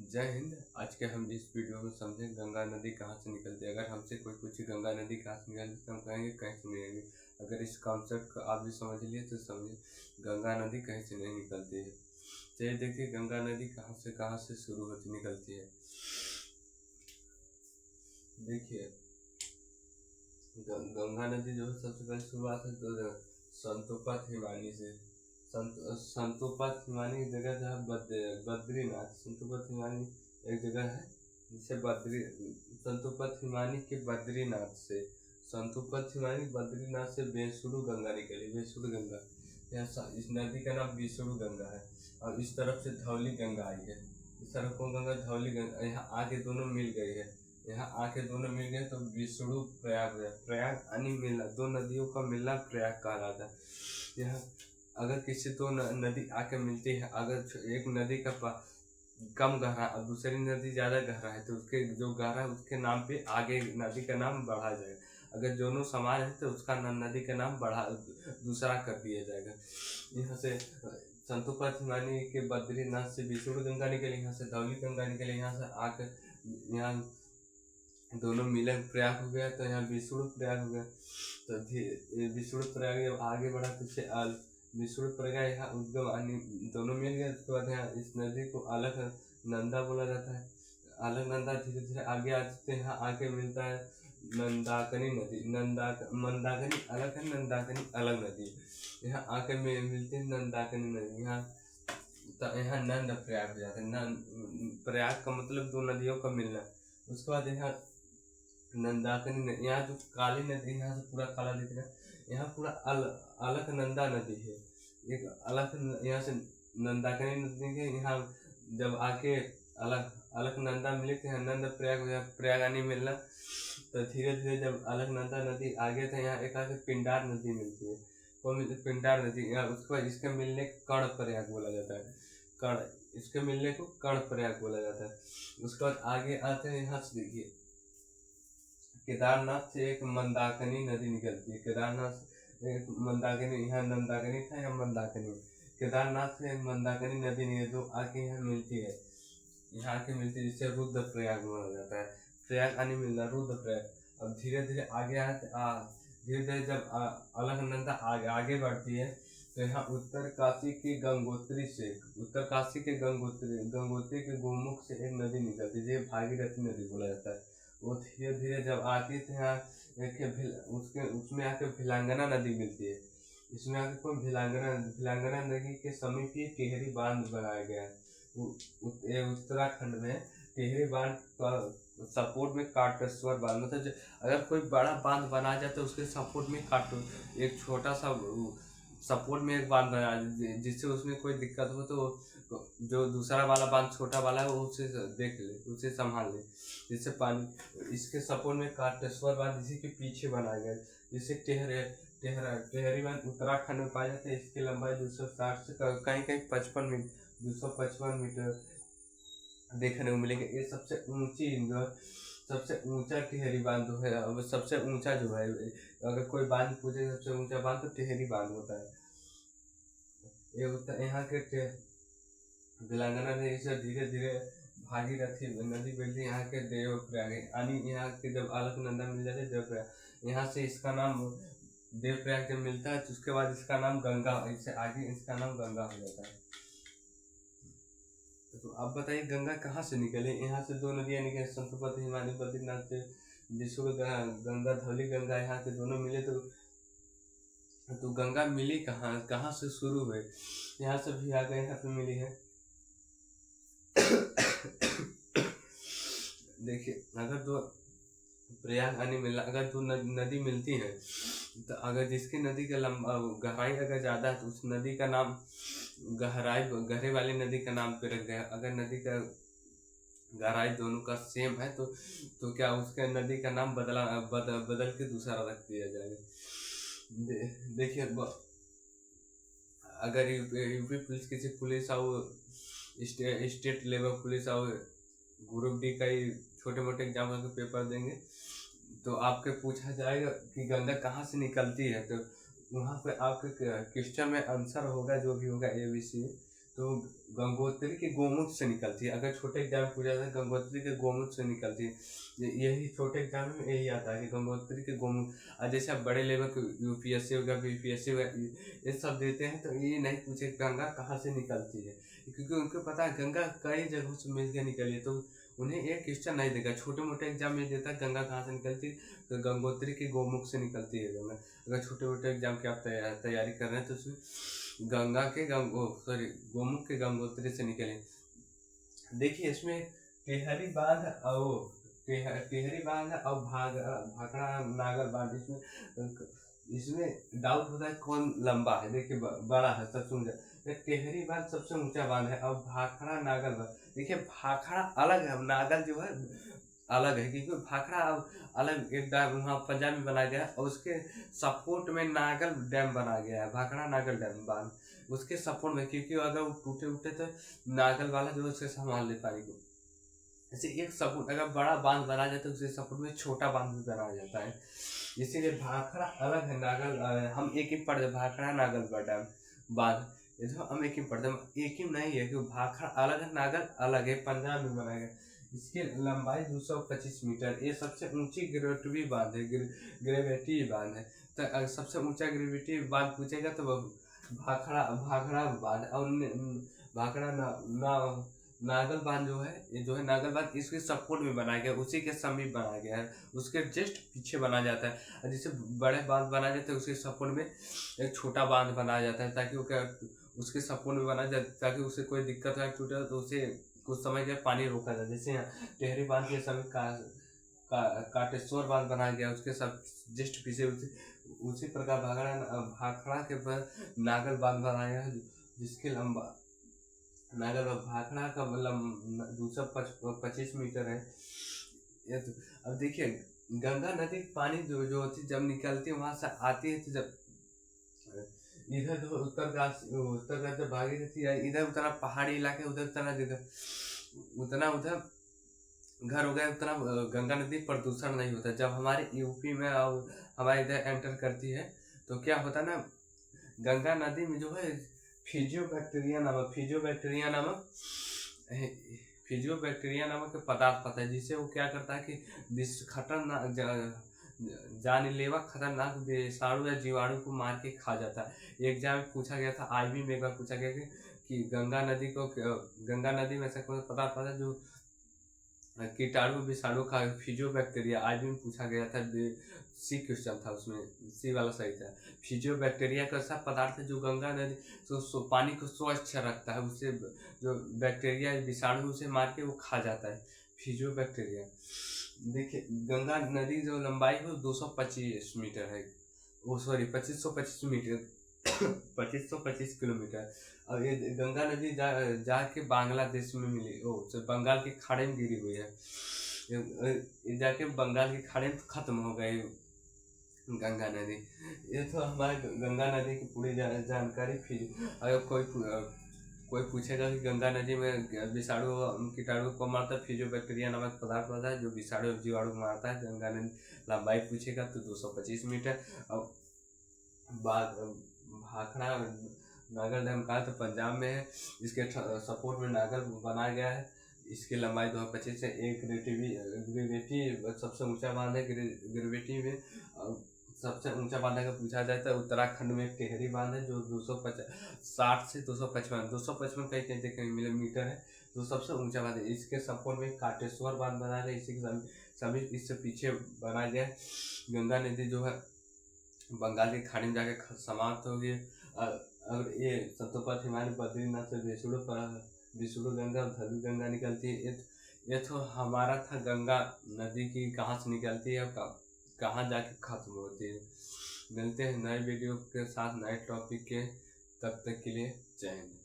जय हिंद। आज के हम इस वीडियो में समझें गंगा नदी कहाँ से निकलती है। अगर हमसे कोई पूछे गंगा नदी कहाँ से निकलती है तो हम कहेंगे कहीं से नहीं निकलती। अगर इस कॉन्सेप्ट को आप भी समझ लिए तो समझिए गंगा नदी कहीं से नहीं निकलती है। चलिए देखिए गंगा नदी कहाँ से शुरू होती निकलती है। देखिए गंगा नदी जो है सबसे पहले शुरुआत है तो संतोपत हिमानी से। संतोपत हिमानी की जगह जो है बद्रीनाथ। संतोपत हिमानी एक जगह है जिसे संतोपत हिमानी के बद्रीनाथ से संतोपत हिमानी बद्रीनाथ से बेसुरु गंगा निकली। बेसुरु गंगा इस नदी का नाम बेसुरु गंगा है। और इस तरफ से धौली गंगा आई है। इस तरफ कौन गंगा? धौली गंगा। यहाँ आके दोनों मिल गई है। यहाँ आके दोनों मिल गए तो विष्णु प्रयाग हो गया। प्रयाग यानी मिलना, दो नदियों का मिलना प्रयाग कहलाता है। यहाँ अगर किसी दो नदी आके मिलती है, अगर एक नदी का कम गहरा और दूसरी नदी ज्यादा गहरा है तो उसके जो गहरा है उसके नाम पे आगे नदी का नाम बढ़ा जाएगा। अगर दोनों समान है तो उसका नदी का नाम दूसरा कर दिया जाएगा। यहाँ से संतोपत हिमानी के बद्रीनाथ से विष्णु गंगा निकले, यहाँ से धौली गंगा निकले। यहाँ से आकर यहाँ दोनों मिलन प्रयाग हो गया तो यहाँ विष्णु प्रयाग हो गया। तो विष्णु प्रयाग जब आगे बढ़ा तो विष्णु प्रयाग यहाँ उद्गम दोनों मिल गए। उसके बाद यहाँ इस नदी को अलकनंदा बोला जाता है। अलकनंदा धीरे धीरे आगे आते हैं। यहाँ आके मिलता है नंदाकनी नदी। मंदाकिनी अलग है, नंदाकिनी अलग नदी। यहाँ आके मिलते हैं नंदाकिनी नदी। यहाँ नंद प्रयाग हो जाता है। प्रयाग का मतलब दो नदियों का मिलना। उसके बाद यहाँ नंदाकिनी नदी, यहाँ जो काली नदी यहाँ से पूरा काला दिख रहा है, यहाँ पूरा अलकनंदा नदी है। एक यहाँ से नंदाकिनी नदी है। यहाँ जब आके अलकनंदा मिले तो यहाँ नंद प्रयाग हो गया। प्रयाग यानी मिलना। तो धीरे धीरे जब अलकनंदा नदी आगे था यहाँ एक आके पिंडार नदी मिलती है। वो पिंडार नदी। उसके बाद इसके मिलने कर्ण प्रयाग बोला जाता है। इसके मिलने को कर्ण प्रयाग बोला जाता है। उसके बाद आगे आते हैं। यहाँ से देखिए केदारनाथ से एक मंदाकिनी नदी निकलती है। केदारनाथ एक मंदाकिनी, यहाँ नंदाकिनी था, यहाँ मंदाकिनी। केदारनाथ से एक मंदाकिनी नदी निकलती जो आके यहाँ मिलती है। यहाँ आके मिलती है जिससे रुद्र प्रयाग बोला जाता है। प्रयाग आने मिलना रुद्र प्रयाग। अब धीरे धीरे आगे धीरे धीरे जब अलकनंदा आगे बढ़ती है तो यहाँ उत्तर काशी के गंगोत्री के गोमुख से एक नदी निकलती है जिसे भागीरथी नदी बोला जाता है। वो धीरे धीरे जब आती है यहाँ उसमें आके भिलांगना नदी मिलती है। इसमें आके कोई भिलांगना नदी के समीप ही टिहरी बांध बनाया गया है। उत्तराखंड में टिहरी बांध का सपोर्ट में काटेश्वर बांध, मतलब अगर कोई बड़ा बांध बना जाए तो उसके सपोर्ट में एक छोटा सा सपोर्ट में एक बांध बना, जिससे उसमें कोई दिक्कत हो तो जो दूसरा वाला बांध छोटा वाला है वो उसे देख ले, उसे संभाल ले, जिससे पानी इसके सपोर्ट में काटेश्वर बांध इसी के पीछे बनाया गया। जिससे टिहरी बांध उत्तराखंड में पाया जाता है। इसकी लंबाई 260 से कहीं कहीं 255 मीटर देखने को मिलेंगे। ये सबसे ऊंचा टिहरी बांध है। अब सबसे ऊंचा जो है, अगर कोई बांध पूछे सबसे ऊंचा बांध तो टिहरी बांध होता है। ये यहाँ के तेलंगाना ने इसे धीरे धीरे भागीरथी नदी मिलती है। यहाँ के देवप्रयाग यानी यहाँ के जब अलकनंदा मिल जाते हैं देवप्रयाग, यहाँ से इसका नाम देवप्रयाग जब मिलता है तो उसके बाद इसका नाम गंगा, इससे आगे इसका नाम गंगा हो जाता है। तो आप बताइए गंगा कहाँ से निकले? यहाँ से दो नदियाँ निकले, संतोपत हिमानी बद्रीनाथ से विष्णु गंगा धौली गंगा। यहाँ के दोनों मिले तो गंगा मिली कहाँ से शुरू हुए? यहाँ से भी आ गए, यहाँ पे मिली है। देखिए अगर दो प्रयाग आने मिला, अगर दो नदी मिलती है तो अगर जिसकी नदी का गहराई अगर ज्यादा है तो उस नदी का नाम गहरे वाली नदी का नाम पे रख गया। अगर नदी का गहराई दोनों का सेम है तो क्या उसके नदी का नाम बदल के दूसरा रख दिया जाएगा। देखिए अगर यूपी पुलिस किसी पुलिस और स्टेट लेवल पुलिस और ग्रुप डी का ही छोटे मोटे एग्जाम के पेपर देंगे तो आपके पूछा जाएगा कि गंगा कहाँ से निकलती है, तो वहाँ पे आपके क्वेश्चन में आंसर होगा जो भी होगा ABC। तो गंगोत्री के गोमुख से निकलती है। अगर छोटे एग्जाम में पूछा जाता है गंगोत्री के गोमुख से निकलती है, यही छोटे एग्जाम में यही आता है कि गंगोत्री के गोमुख। और जैसे आप बड़े लेवल के यूपीएससी होगा, बीपीएससी होगा, ये सब देते हैं तो ये नहीं पूछे गंगा कहाँ से निकलती है, क्योंकि उनको पता है गंगा कई जगहों से मिल के निकली है, तो उन्हें एक क्वेश्चन नहीं देगा। छोटे मोटे एग्जाम में देता है गंगा कहाँ से निकलती है, तो गंगोत्री के गोमुख से निकलती है गंगा। अगर छोटे मोटे एग्जाम की आप तैयारी कर रहे हैं तो उसमें गंगा के गोमुख के गंगोत्री से निकले। देखिए इसमें टेहरी बांध और टेहरी बांध और भाखड़ा नागर बांध, इसमें डाउट होता है कौन लंबा है। देखिए बड़ा है, सब सुन जाए। टेहरी बांध सबसे ऊंचा बांध है और भाखड़ा नागर बांध, देखिए भाखड़ा अलग है, नागर जो है अलग है, क्योंकि भाखड़ा अलग एक डैम वहाँ पंजाब में बनाया गया है और उसके सपोर्ट में नागल डैम बना गया है, भाखड़ा नागल डैम बांध उसके सपोर्ट में, क्योंकि अगर वो टूटे उठे तो नागल वाला जो है उससे संभाल ले पानी को। ऐसे एक सपोर्ट अगर बड़ा बांध बनाया जाता है तो उसके सपोर्ट में छोटा बांध भी बनाया जाता है, इसीलिए भाखड़ा अलग है नागल। हम एक ही पढ़ते भाखड़ा नागल डैम बांध, ये तो हम एक ही पढ़ते, एक ही नहीं है कि भाखड़ा अलग है नागल अलग है, पंजाब में बनाया गया। इसकी लंबाई 225 मीटर, ये सबसे ऊंची ग्रेविटी बांध है, ग्रेविटी बांध है। तो सबसे ऊंचा ग्रेविटी बांध पूछेगा तो भाखड़ा बांध। और भाखड़ा नागल बांध जो है, ये जो है नागल बांध इसके सपोर्ट में बनाया गया, उसी के समीप बनाया गया है, उसके जस्ट पीछे बनाया जाता है। जैसे बड़े बांध बनाए जाते हैं उसके सपोर्ट में एक छोटा बांध बनाया जाता है, ताकि वो क्या उसके सपोर्ट में बनाया जाए, ताकि उसे कोई दिक्कत है टूटे तो उसे कुछ समय के पानी रोका जाए। जैसे यहाँ टेहरी बांध के समय काटेश्वर बांध बनाया गया, उसके सब जस्ट पीछे उसी प्रकार भाखड़ा के नागल बांध बनाया है, जिसके लंबा नागल भाखड़ा का 225 मीटर है। तो अब देखिए गंगा नदी पानी जो होती जब निकलती है वहां से आती है, तो जब इधर जो उत्तर जब भागी रहती है, इधर उतना पहाड़ी इलाके उधर उतना घर हो गया, उतना गंगा नदी प्रदूषण नहीं होता। जब हमारे यूपी में और हमारे इधर एंटर करती है तो क्या होता है ना, गंगा नदी में जो है फिजियोबैक्टीरिया नामक पदार्थ पता है, जिससे वो क्या करता है कि खतरनाक जानलेवा खतरनाक विषाणु या जीवाणु को मार के खा जाता है। एग्जाम में पूछा गया था, आईबी में एक बार पूछा गया कि गंगा नदी में ऐसा कोई पदार्थ पता है जो कीटाणु विषाणु का, फिजियोबैक्टीरिया। आईबी में पूछा गया था, सी क्वेश्चन था, उसमें सी वाला सही था। फिजियोबैक्टीरिया का ऐसा पदार्थ है जो गंगा नदी तो पानी को स्वच्छ रखता है, उससे जो बैक्टीरिया विषाणु उसे मार के वो खा जाता है, फिजियोबैक्टीरिया। देखिए गंगा नदी जो लंबाई है 225 मीटर है, वो सॉरी 2525 मीटर 2525 किलोमीटर। और ये गंगा नदी जाके बांग्लादेश में मिली, बंगाल के खाड़ी में गिरी हुई है, ये जाके बंगाल के खाड़ी में खत्म हो गई गंगा नदी। ये तो हमारे गंगा नदी की पूरी जानकारी। फिर अगर कोई पूछेगा कि गंगा नदी में विषाणु कीटाणु को मारता है, फिजियोबैक्टीरिया नामक पदार्थ होता है जो विषाणु जीवाणु को मारता है। गंगा नदी लंबाई पूछेगा तो 225 मीटर। और भाखड़ा नागल डैम कहा तो पंजाब में है, इसके सपोर्ट में नागल बनाया गया है। इसकी लंबाई 225 है। एक ग्रेविटी सबसे ऊंचा बांध है, ग्रेविटी में सबसे ऊंचा बांध अगर पूछा जाए तो उत्तराखंड में टेहरी बांध है जो 260 से 255 कई देखने मिले मीटर है, जो सबसे ऊंचा बांध है। इसके सपोर्ट में काटेश्वर बांध बनाया गया, इसी के सभी इससे पीछे बनाया गया। गंगा नदी जो है बंगाल की खाड़ी में जाके समाप्त हो गई। और ये सतोपथ हिमालय बद्रीनाथ से विष्णु गंगा और धलु गंगा निकलती है। ये तो हमारा था गंगा नदी की कहाँ से निकलती है और कहाँ जाके खत्म होती है। मिलते हैं नए वीडियो के साथ नए टॉपिक के, तब तक के लिए जय हिंद।